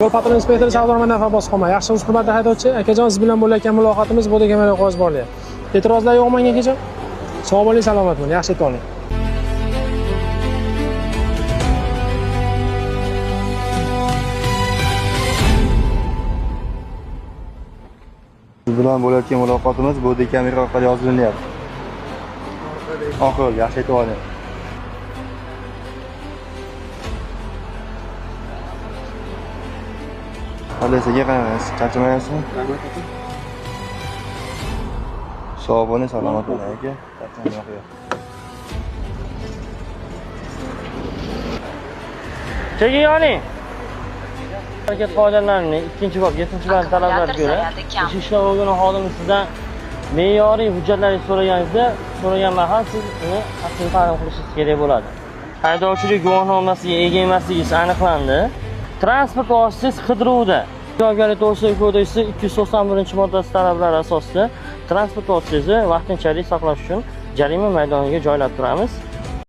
Yo'l-patrul inspektori Sardor Manafabos Xoma. Yaxshi hurmatli haydovchi, akajon, siz bilan bo'layotgan muloqotimiz bu kameraga qo'yib borilyapti. E'tirozlar yo'qmi akajon? Sog' bo'ling, salomat bo'ling, yaxshi yetib oling. Siz bilan bo'layotgan muloqotimiz bu kamera orqali yozilinyapti. Oq yo'l, yaxshi yetib oling. Halisaga qaramaysiz, charchamayapsizmi? Sog' bo'ling, salomat bo'ling aka. Charchamoq yo'q. Cheki yo'ling. Harakat qoidalarining 2-bob 7-band talablariga ko'ra ish ishlov organi xodimi sizdan me'yoriy hujjatlaringizni so'ragan mahal siz uni haqiqiy ta'lim qilishingiz kerak bo'ladi. Haydovchilik guvohnomasiga ega emasligingiz aniqlandi. Transport vositasi qidiruvda. Javobgarlik to'g'risidagi kodeksi 291-moddasi talablari asosida transport vositasini vaqtinchalik saqlash uchun jarima maydoniga joylab turamiz.